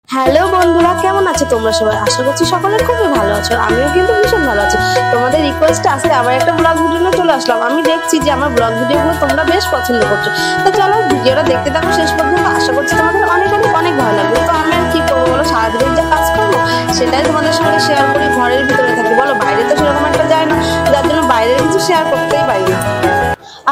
Hello বন্ধুরা, কেমন আছো তোমরা সবাই? আশা করছি সকলে খুবই ভালো আছো। আমিও কিন্তু ভীষণ ভালো আছি। তোমাদের রিকোয়েস্টে আজকে আবার একটা ব্লগ ভিডিও নিয়ে চলে আসলাম। আমি দেখছি যে আমার ব্লগ ভিডিওগুলো তোমরা বেশ পছন্দ করছো, তো চলো ভিডিওটা দেখতে থাকো শেষ পর্যন্ত। আশা করছি তোমাদের অনেক অনেক অনেক ভালো লাগবে। তো আমি আর কি করবো বলো, সারাদিনের যে কাজ করবো সেটাই তোমাদের সঙ্গে শেয়ার করি। ঘরের ভিতরে থাকি বলো, বাইরে তো সেরকম একটা যায় না, যার জন্য বাইরের কিছু শেয়ার করতেই পারি না।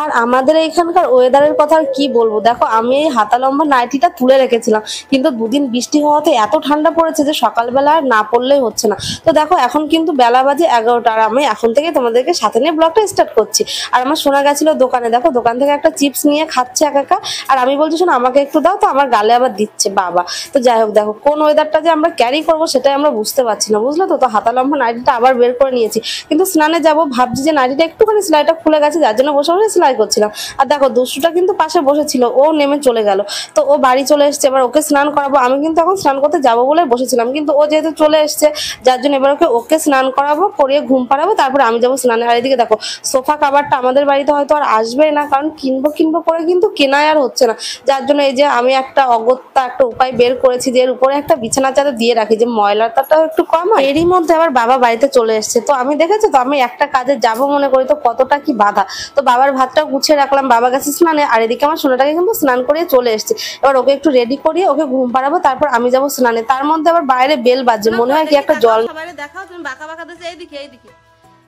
আর আমাদের এইখানকার ওয়েদারের কথা আর কি বলবো, দেখো আমি এই হাতা লম্বা নাইটিটা তুলে রেখেছিলাম, কিন্তু দুদিন বৃষ্টি হওয়াতে এত ঠান্ডা পড়েছে যে সকালবেলা আর না পড়লেই হচ্ছে না। তো দেখো এখন কিন্তু বেলা বাজে 11টা, আর আমি এখন থেকে তোমাদেরকে সাথে নিয়ে ব্লগটা স্টার্ট করছি। আর আমার শোনা গেছিল দোকানে, দেখো দোকান থেকে একটা চিপস নিয়ে খাচ্ছে একা একা, আর আমি বলছি শোনো আমাকে একটু দাও, তো আমার গালে আবার দিচ্ছে বাবা। তো যাই হোক, দেখো কোন ওয়েদারটা যে আমরা ক্যারি করবো সেটাই আমরা বুঝতে পারছি না, বুঝলে তো। তো হাতা লম্বা নাইটিটা আবার বের করে নিয়েছি, কিন্তু স্নানে যাবো ভাবছি যে নাইটিটা একটুখানি সেলাইটা খুলে গেছে, যার জন্য বসে বসে সেলাই করছিলাম। আর দেখো দুষ্টুটা কিন্তু পাশে বসেছিল, ও নেমে চলে গেল। তো ও বাড়ি চলে এসছে, এবার ওকে স্নান করাবো। আমি কিন্তু এখন স্নান করতে যাবো বলে বসেছিলাম, কিন্তু ও যেহেতু চলে এসছে যার জন্য এবার ওকে স্নান করাবো, করিয়ে ঘুম পাড়াবো, তারপরে আমি যাবো স্নানে। আর এদিকে দেখো সোফা কাভারটা আমাদের বাড়িতে হয়তো আর আসবেই না, কারণ কিনবো কিনবো করে কিন্তু কেনাই আর হচ্ছে না। যার জন্য এই যে আমি একটা অগত্যা একটা উপায় বের করেছি, যে এর উপরে একটা বিছানা চাদর দিয়ে রাখি, যে ময়লাটাও একটু কম হয়। এরই মধ্যে আবার বাবা বাড়িতে চলে এসছে। তো আমি দেখেছি তো, আমি একটা কাজে যাব মনে করি তো কতটা কি বাধা। তো বাবার ভাতটা গুছিয়ে রাখলাম, বাবা গেছে স্নানে, আর এদিকে আমার সোনাটাকে কিন্তু স্নান করিয়ে চলে এসছে। এবার ওকে একটু রেডি করিয়ে ওকে ঘুম পাড়াবো, তারপর আমি যাবো স্নানে। তার মধ্যে আবার বাইরে বেল বাজছে, মনে হয় কি একটা জল। সবাই দেখাও, তুমি বাঁকা বাঁকা দিচ্ছ, এইদিকে এইদিকে,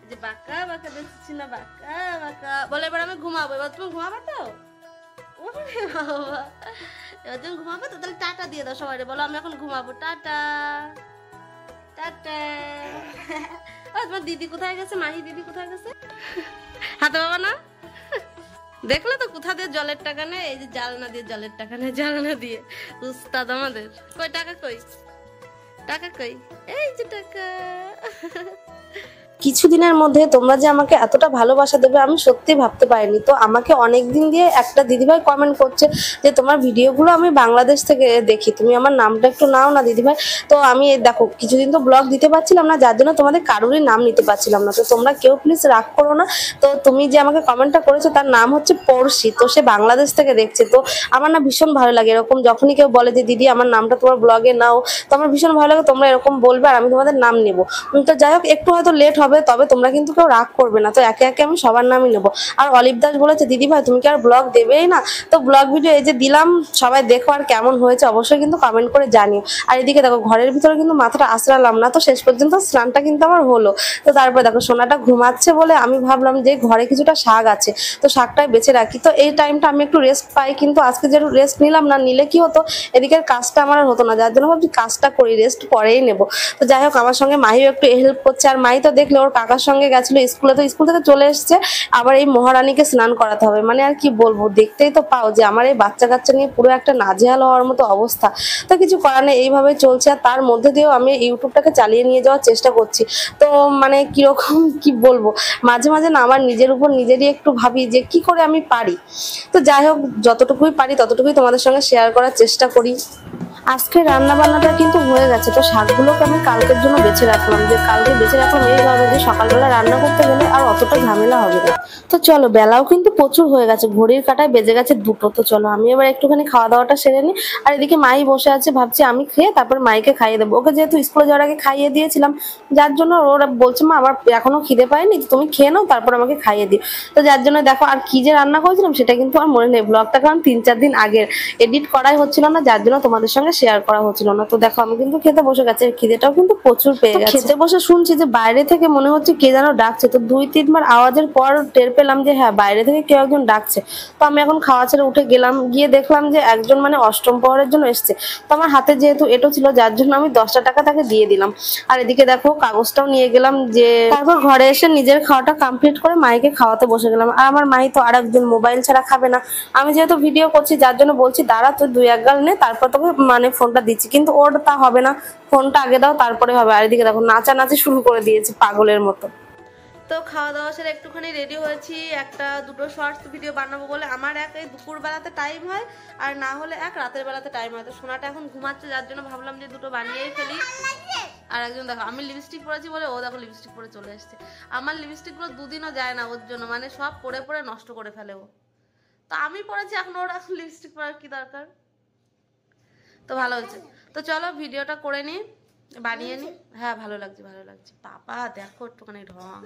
যে বাঁকা বাঁকা দিচ্ছি না, বাঁকা বাঁকা বলে। এবার আমি ঘুমাবো, এবার তুমি ঘুমাবে তো? ওরে বাবা, এবার তুমি ঘুমাবে তো? তাহলে টাটা দিয়ে দাও সবাই, বলো আমি এখন ঘুমাবো, টাটা টাটা। তোমার দিদি কোথায় গেছে? মাহি দিদি কোথায় গেছে? হাতে বাবা না দেখলে তো, কোথা দিয়ে জলের টাকা নেই, এই যে জালনা দিয়ে জলের টাকা নেই, জালনা দিয়ে উস্তাদ আমাদের। কই টাকা, কই টাকা, কই? এই যে টাকা। কিছুদিনের মধ্যে তোমরা যে আমাকে এতটা ভালোবাসা দেবে আমি সত্যি ভাবতে পারিনি। তো আমাকে অনেক দিন দিয়ে একটা দিদিভাই কমেন্ট করছে যে তোমার ভিডিওগুলো আমি বাংলাদেশ থেকে দেখি, তুমি আমার নামটা একটু নাও না দিদিভাই। তো আমি দেখো কিছুদিন তো ব্লগ দিতে পারছিলাম না, যার জন্য তোমাদের কারোরই নাম নিতে পারছিলাম না। তো তোমরা কেউ প্লিজ রাগ করো না। তো তুমি যে আমাকে কমেন্টটা করেছো তার নাম হচ্ছে পড়শি, তো সে বাংলাদেশ থেকে দেখছে। তো আমার না ভীষণ ভালো লাগে এরকম, যখনই কেউ বলে যে দিদি আমার নামটা তোমার ব্লগে নাও, তো আমার ভীষণ ভালো লাগে তোমরা এরকম বলবে আর আমি তোমাদের নাম নেবো। তো যাই হোক, একটু হয়তো লেট হবে, তবে তোমরা কিন্তু কেউ রাগ করবে না। তো একে একে আমি সবার নামই নেবো। আর অলিভ দাস বলেছে দিদি ভাই তুমি কি আর ব্লগ দেবেই না? তো ব্লগ ভিডিও এই যে দিলাম, সবাই দেখো আর কেমন হয়েছে অবশ্যই কিন্তু কমেন্ট করে জানিও। আর এদিকে দেখো ঘরের ভিতরে কিন্তু মাথাটা আশ্রালাম না, তো শেষ পর্যন্ত স্নানটা কিন্তু আমার হলো। তো তারপর দেখো সোনাটা ঘুমাচ্ছে বলে আমি ভাবলাম যে ঘরে কিছুটা শাক আছে, তো শাকটাই বেছে রাখি। তো এই টাইমটা আমি একটু রেস্ট পাই, কিন্তু আজকে যে রেস্ট নিলাম না, নিলে কি হতো এদিকের কাজটা আমার আর হতো না, যার জন্য ভাবছি কাজটা করি, রেস্ট পরেই নেবো। তো যাই হোক আমার সঙ্গে মাহিও একটু হেল্প করছে। আর মাহি তো দেখলে ওর কাকার সঙ্গে গেছিল স্কুলে, তো স্কুল থেকে চলে এসছে, আবার এই মহারানীকে স্নান করাতে হবে। মানে আর কি বলবো, দেখতেই তো পাও যে আমার এই বাচ্চা কাচ্চা নিয়ে পুরো একটা নাজেহাল হওয়ার মতো অবস্থা। তো কিছু করার নেই, এইভাবে চলছে। আর তার মধ্যে দিয়েও আমি ইউটিউবটাকে চালিয়ে নিয়ে যাওয়ার চেষ্টা করছি। তো মানে কিরকম কি বলবো, মাঝে মাঝে না আমার নিজের উপর নিজেরই একটু ভাবি যে কি করে আমি পারি। তো যাই হোক, যতটুকুই পারি ততটুকুই তোমাদের সঙ্গে শেয়ার করার চেষ্টা করি। আজকে রান্না বান্নাটা কিন্তু হয়ে গেছে। তো শাকগুলোকে আমি কালকের জন্য বেছে রাখলাম, যে কালকে বেছে রাখলাম এইভাবে যে সকালবেলা রান্না করতে গেলে আর অতটা ঝামেলা হবে না। তো চলো, বেলাও কিন্তু প্রচুর হয়ে গেছে, ঘড়ির কাঁটায় বেজে গেছে 2টো। তো চলো আমি এবার একটুখানি খাওয়া দাওয়াটা সেরে নিই। আর এদিকে মাই বসে আছে, ভাবছি আমি খেয়ে তারপর মাইকে খাইয়ে দেবো। ওকে যেহেতু স্কুলে যাওয়ার আগে খাইয়ে দিয়েছিলাম, যার জন্য ওরা বলছে মা আমার এখনো খিদে পায়নি, তুমি খেয়ে নাও তারপর আমাকে খাইয়ে দিও। তো যার জন্য দেখো আর কি যে রান্না করেছিলাম সেটা কিন্তু আমার মনে নেই, ব্লগটা কারণ 3-4 দিন আগের, এডিট করাই হচ্ছিল না, যার জন্য তোমাদের সঙ্গে শেয়ার করা হচ্ছিল না। তো দেখো আমি কিন্তু খেতে বসে গেছে, খিদেটাও কিন্তু প্রচুর পেয়ে গেছে। খেতে বসে শুনছি যে বাইরে থেকে মনে হচ্ছে কে যেন ডাকছে। তো 2-3 বার আওয়াজের পর টের পেলাম যে হ্যাঁ বাইরে থেকে কেউ একজন ডাকছে। তো আমি এখন খাওয়া ছেড়ে উঠে গেলাম, গিয়ে দেখলাম যে একজন মানে অষ্টম প্রহরের জন্য এসছে। তো আমার হাতে যেহেতু এটো ছিল, যার জন্য আমি 10টা টাকা তাকে দিয়ে দিলাম। আর এদিকে দেখো কাগজটাও নিয়ে গেলাম, যে তারপর ঘরে এসে নিজের খাওয়াটা কমপ্লিট করে মাইকে খাওয়াতে বসে গেলাম। আর আমার মাই তো আরেকজন মোবাইল ছাড়া খাবে না। আমি যেহেতু ভিডিও করছি যার জন্য বলছি দাঁড়া তুই 2-1 গাল নে, তারপর তোকে মানে ফোনটা দিচ্ছি, কিন্তু ওর তা হবে না, ফোনটা আগে দাও তারপরে হবে। আর এদিকে দেখো নাচানাচি শুরু করে দিয়েছে পাগলের মতো। তো খাওয়া দাওয়া সেরে একটুখানি রেডি হয়েছি, একটা দুটো শর্টস ভিডিও বানাবো বলে। আমার এক এই দুপুর বেলাতে টাইম হয়, আর না হলে এক রাতের বেলাতে টাইম হয়। তো সোনাটা এখন ঘুমাচ্ছে, যার জন্য ভাবলাম যে দুটো বানিয়েই ফেলি। আর একজন দেখো আমি লিপস্টিক পরেছি বলে ও দেখো লিপস্টিক পরে চলে এসছে। আমার লিপস্টিকগুলো 2 দিনও যায় না ওর জন্য, মানে সব পরে পরে নষ্ট করে ফেলে ও। তো আমি পরেছি, এখন ওর এখন লিপস্টিক পরার কি দরকার? তো ভালো হয়েছে। তো চলো ভিডিওটা করে নিই, বানিয়ে নিই। হ্যাঁ ভালো লাগছে, ভালো লাগছে। বাবা দেখো একটুখানি ঢং।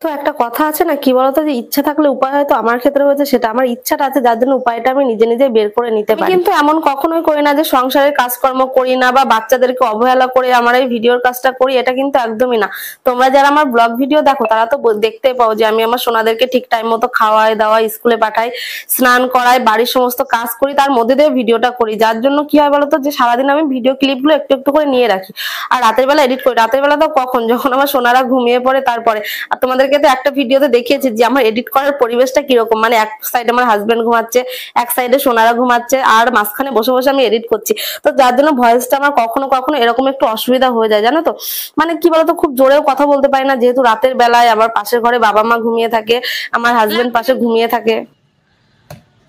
তো একটা কথা আছে না, কি বলতো, যে ইচ্ছা থাকলে উপায় হয়। তো আমার ক্ষেত্রে হয়েছে সেটা, আমার ইচ্ছাটা আছে যার জন্য উপায়টা আমি নিজে নিজে বের করে নিতে পারি। কিন্তু এমন কখনোই করি না যে সংসারের কাজকর্ম করি না বা বাচ্চাদেরকে অবহেলা করে আমার এই ভিডিওর কাজটা করি, এটা কিন্তু একদমই না। তোমরা যারা আমার ব্লগ ভিডিও দেখো তারা তো দেখতেই পাও যে আমি আমার সোনাদেরকে ঠিক টাইম মতো খাওয়াই দাওয়াই, স্কুলে পাঠাই, স্নান করাই, বাড়ির সমস্ত কাজ করি, তার মধ্যে দিয়ে ভিডিওটা করি। যার জন্য কি হয় বলতো, যে সারাদিন আমি ভিডিও ক্লিপগুলো একটু একটু করে নিয়ে রাখি আর রাতের বেলা এডিট করি। রাতের বেলা তো কখন, যখন আমার সোনারা ঘুমিয়ে পড়ে তারপরে। আর তোমাদেরকে তো একটা ভিডিওতে দেখিয়েছি যে আমার এডিট করার পরিবেশটা কিরকম, মানে এক সাইডে আমার হাজবেন্ড ঘুমাচ্ছে, এক সাইডে সোনারা ঘুমাচ্ছে, আর মাঝখানে বসে বসে আমি এডিট করছি। তো যার জন্য ভয়েসটা আমার কখনো কখনো এরকম একটু অসুবিধা হয়ে যায়, জানো তো। মানে কি বলতো, খুব জোরেও কথা বলতে পারি না, যেহেতু রাতের বেলায় আমার পাশের ঘরে বাবা মা ঘুমিয়ে থাকে, আমার হাজবেন্ড পাশে ঘুমিয়ে থাকে।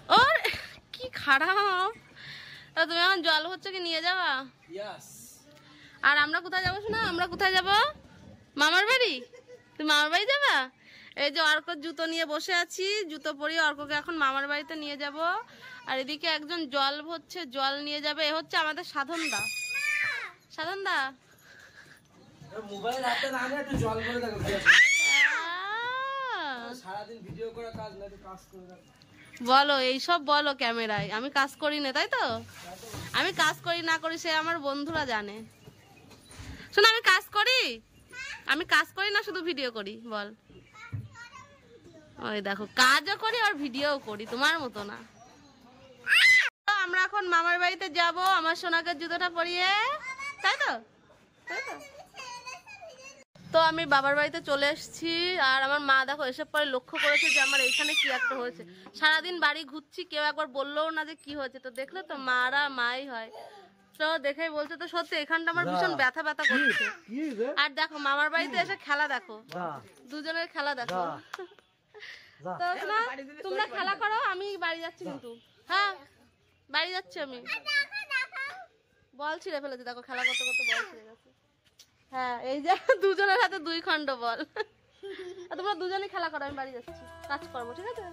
ওর কি খারাপ। তুমি এখন জল হচ্ছে কি নিয়ে যাবা? আর আমরা কোথায় যাবো শোনা? আমরা কোথায় যাব? মামার বাড়ি। তুমি মামার বাড়ি যাবা? এই যে অর্কর জুতো নিয়ে বসে আছি, জুতো পরিয়ে অর্ককে এখন মামার বাড়িতে নিয়ে যাব। আর এদিকে একজন জল ভরছে, জল নিয়ে যাবে। এ হচ্ছে আমাদের সাধনদা। সাধনদা মোবাইল হাতে না নিয়ে একটু জল করে দেখো। সারাদিন ভিডিও করা কাজ না, একটু কাজ করে দেখো। বলো এইসব বলো ক্যামেরায়, আমি কাজ করি না, তাই তো? আমি কাজ করি না করি সে আমার বন্ধুরা জানে। শোনো আমি কাজ করি, আমি কাজ করি না শুধু ভিডিও করি। বল, ওই দেখো কাজও করি আর ভিডিও করি, তোমার মতো না। আমরা এখন মামার বাড়িতে যাব আমার সোনাকে জুতোটা পরিয়ে, তাই তো? তাই তো? তো আমি বাবার বাড়িতে চলে এসেছি। আর আমার মা দেখো এসব পরে লক্ষ্য করেছে যে আমার এইখানে কি একটা হয়েছে। সারাদিন বাড়ি ঘুরছি, কেউ একবার বললেও না যে কি হয়েছে। তো দেখলে তো, মারা মাই হয়। তো দেখেই বলছে তো সত্যি এখানটা আমার ভীষণ ব্যথা ব্যথা করছে। আর দেখো মামার বাড়িতে এসে খেলা দেখো, দুজনের খেলা দেখো। তো না তোমরা খেলা করো, আমি বাড়ি যাচ্ছি কিন্তু। হ্যাঁ বাড়ি যাচ্ছি আমি। বল ছিঁড়ে ফেলেছে দেখো, খেলা করতে করতে বল ছিঁড়ে গেছে। হ্যাঁ এই যে দুজনের হাতে 2 খণ্ড বল। তোমরা দুজনেই খেলা করো, আমি বাড়ি যাচ্ছি, কাজ করবো, ঠিক আছে?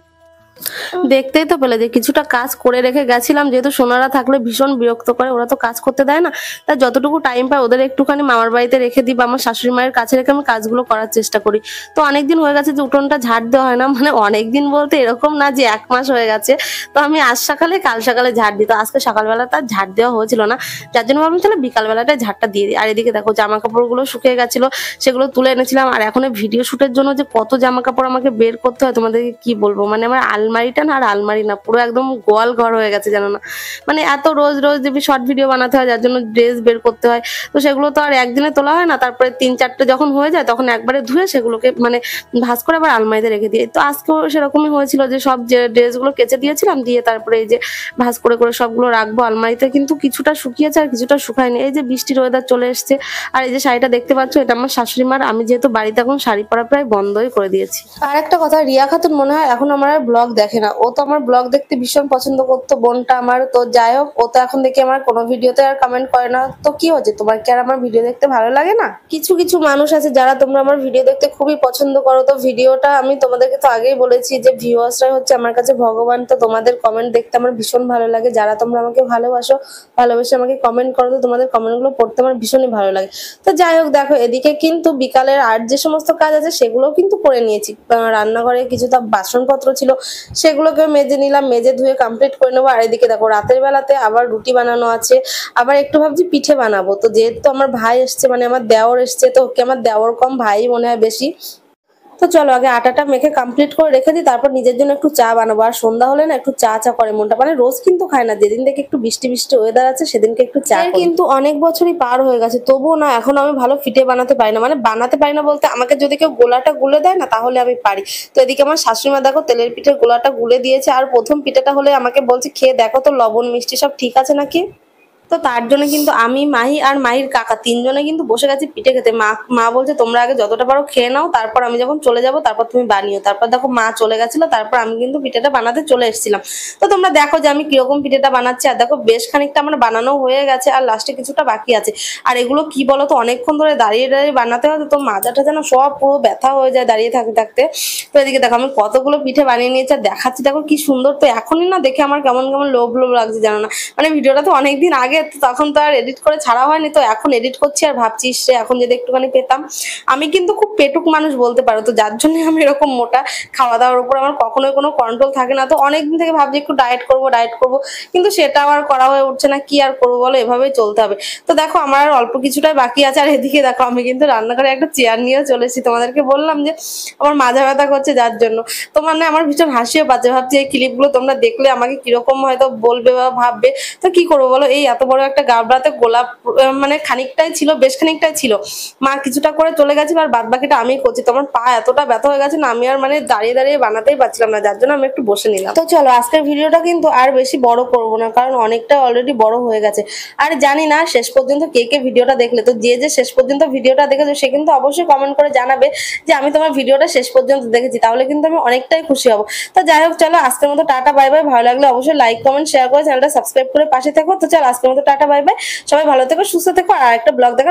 দেখতেই তো পেলে যে কিছুটা কাজ করে রেখে গেছিলাম, যেহেতু সোনারা থাকলে ভীষণ বিরক্ত করে, ওরা তো কাজ করতে দেয় না। তাই যতটুকু টাইম পায় ওদের একটুখানি মামার বাড়িতে রেখে দিই বা আমার শাশুড়ি মায়ের কাছে রেখে আমি কাজগুলো করার চেষ্টা করি। তো অনেকদিন হয়ে গেছে যে উঠোনটা ঝাড় দেওয়া হয় না, মানে অনেকদিন বলতে এরকম না যে 1 মাস হয়ে গেছে। তো আমি আজ সকালে কাল সকালে ঝাড় দিই, তো আজকে সকালবেলা তার ঝাড় দেওয়া হয়েছিল না, যার জন্য ভাবলাম তাহলে বিকালবেলাটায় ঝাড়টা দিয়ে দিই। আর এদিকে দেখো জামা কাপড়গুলো শুকিয়ে গেছিলো, সেগুলো তুলে এনেছিলাম। আর এখন ভিডিও শুটের জন্য যে কত জামা কাপড় আমাকে বের করতে হয় তোমাদেরকে কি বলবো, মানে আমার আলমারিটা আর আলমারি না, পুরো একদম গোয়াল ঘর হয়ে গেছে, জানো না। মানে এত রোজ রোজ যদি শর্ট ভিডিও বানাতে হয়, যার জন্য ড্রেস বের করতে হয়। তো সেগুলো তো আর একদিনে তোলা হয় না, তারপরে 3-4টে যখন হয়ে যায় তখন একবারে ধুয়ে সেগুলোকে মানে ভাঁজ করে আবার আলমারিতে রেখে দিই। তো আজকেও সেরকমই হয়েছিল যে সব যে ড্রেসগুলো কেচে দিয়েছিলাম, দিয়ে তারপরে এই যে ভাঁজ করে করে সবগুলো রাখবো আলমারিতে। কিন্তু কিছুটা শুকিয়েছে আর কিছুটা শুকায়নি। এই যে বৃষ্টির ওয়েদার চলে এসছে। আর এই যে শাড়িটা দেখতে পাচ্ছ, এটা আমার শাশুড়ি মার। আমি যেহেতু বাড়িতে এখন শাড়ি পরা প্রায় বন্ধই করে দিয়েছি। আর একটা কথা, রিয়া খাতুন মনে হয় এখন আমার আর ব্লগ দেখে না। ও তো আমার ব্লগ দেখতে ভীষণ পছন্দ করতো, বোনটা আমার। তো যাই হোক, ও তো এখন দেখি আমার কোনো ভিডিওতে আর কমেন্ট করে না। তো কি হচ্ছে, তোমার কি আর আমার ভিডিও দেখতে ভালো লাগে না? কিছু কিছু মানুষ আছে যারা তোমরা আমার ভিডিও দেখতে খুবই পছন্দ করো। তো ভিডিওটা আমি তোমাদেরকে তো আগেই বলেছি যে ভিউয়ার্সরাই হচ্ছে আমার কাছে ভগবান। তো তোমাদের কমেন্ট দেখতে আমার ভীষণ ভালো লাগে। যারা তোমরা আমাকে ভালোবাসো, ভালোবেসে আমাকে কমেন্ট করো, তো তোমাদের কমেন্টগুলো পড়তে আমার ভীষণই ভালো লাগে। তো যাই হোক, দেখো এদিকে কিন্তু বিকালের আর যে সমস্ত কাজ আছে সেগুলোও কিন্তু করে নিয়েছি। রান্নাঘরে কিছুটা বাসনপত্র ছিল, সেগুলোকে মেজে নিলাম, মেজে ধুয়ে কমপ্লিট করে নেবো। আর এদিকে দেখো রাতের বেলাতে আবার রুটি বানানো আছে, আবার একটু ভাবছি পিঠে বানাবো। তো যেহেতু আমার ভাই এসছে, মানে আমার দেওর এসছে, তো ওকে আমার দেওর কম, ভাই মনে হয় বেশি। তো চলো আগে আটাটা মেখে কমপ্লিট করে রেখে দিই, তারপর নিজের জন্য একটু চা বানাবো। আর সন্ধ্যা হলে না একটু চা চা করে মনটা, মানে রোজ কিন্তু খায় না, যেদিন থেকে একটু বৃষ্টি বৃষ্টি ওয়েদার আছে সেদিনকে একটু চা। কিন্তু অনেক বছরই পার হয়ে গেছে, তবুও না এখন আমি ভালো পিঠে বানাতে পারি না। মানে বানাতে পারি না বলতে, আমাকে যদি কেউ গোলাটা গুলে দেয় না তাহলে আমি পারি। তো এদিকে আমার শাশুড়ি মা দেখো তেলের পিঠের গোলাটা গুলে দিয়েছে। আর প্রথম পিঠেটা হলে আমাকে বলছে খেয়ে দেখো তো লবণ মিষ্টি সব ঠিক আছে নাকি। তো তার জন্য কিন্তু আমি, মাহি আর মাহির কাকা 3 জনে কিন্তু বসে গেছি পিঠে খেতে। মা বলছে তোমরা আগে যতটা পারো খেয়ে নাও, তারপর আমি যখন চলে যাব তারপর তুমি বানিও। তারপর দেখো মা চলে গেছিল, তারপর আমি কিন্তু পিঠেটা বানাতে চলে এসেছিলাম। তো তোমরা দেখো যে আমি কিরকম পিঠেটা বানাচ্ছি। আর দেখো বেশ খানিকটা আমার বানানো হয়ে গেছে, আর লাস্টে কিছুটা বাকি আছে। আর এগুলো কি বলতো, অনেকক্ষণ ধরে দাঁড়িয়ে দাঁড়িয়ে বানাতে হয়, তো মাজাটা যেন সব পুরো ব্যথা হয়ে যায় দাঁড়িয়ে থাকতে থাকতে। তো এদিকে দেখো আমি কতগুলো পিঠে বানিয়ে নিয়েছি আর দেখাচ্ছি, দেখো কি সুন্দর। তো এখনই না দেখে আমার কেমন কেমন লোভ লোভ লাগছে, জানো না। মানে ভিডিওটা তো অনেকদিন আগে, তো তখন তো আর এডিট করে ছাড়া হয়নি, তো এখন এডিট করছি আর ভাবছি সে এখন যদি একটুখানি পেতাম। আমি কিন্তু খুব পেটুক মানুষ বলতে পারো, তো যার জন্য আমি এরকম মোটা, খাওয়া দাওয়ার উপর আমার কখনোই কোনো কন্ট্রোল থাকে না। তো অনেকদিন থেকে ভাবছি একটু ডায়েট করবো, কিন্তু সেটা আর করা হয়ে উঠছে না। কি আর করবো বলো, এভাবেই চলতে হবে। তো দেখো আমার আর অল্প কিছুটাই বাকি আছে, আর এদিকে দেখো আমি কিন্তু রান্নাঘরে একটা চেয়ার নিয়েও চলে এসেছি। তোমাদেরকে বললাম যে আমার মাজা ব্যথা করছে, যার জন্য তো মানে আমার ভীষণ হাসিও পাচ্ছে। ভাবছি এই ক্লিপগুলো তোমরা দেখলে আমাকে কিরকম হয়তো বলবে বা ভাববে। তো কি করবো বলো, এই এত বড় একটা গাবলাতে গোলাপ মানে খানিকটাই ছিল, বেশ খানিকটাই ছিল, মা কিছুটা করে চলে গেছে আর বাদ বাকিটা আমি করছি। তোমার পা এতটা ব্যথা হয়ে গেছে না, আমি আর মানে দাঁড়িয়ে দাঁড়িয়ে বানাতেই পারছিলাম না, যার জন্য আমি একটু বসে নিলাম। তো চলো আজকের ভিডিওটা কিন্তু আর বেশি বড় করবো না, কারণ অনেকটা অলরেডি বড় হয়ে গেছে। আর জানি না শেষ পর্যন্ত কে কে ভিডিওটা দেখলে, তো যে শেষ পর্যন্ত ভিডিওটা দেখেছো সে কিন্তু অবশ্যই কমেন্ট করে জানাবে যে আমি তোমার ভিডিওটা শেষ পর্যন্ত দেখেছি, তাহলে কিন্তু আমি অনেকটাই খুশি হব। তো যাই হোক, চলো আজকের মতো টাটা বাই বাই। ভালো লাগলে অবশ্যই লাইক কমেন্ট শেয়ার করে চ্যানেলটা সাবস্ক্রাইব করে পাশে থেকো। তো চলো আজকের মতো টাটা বাই বাই, সবাই ভালো থেকো, সুস্থ থেকো, আর একটা ব্লগ দেখা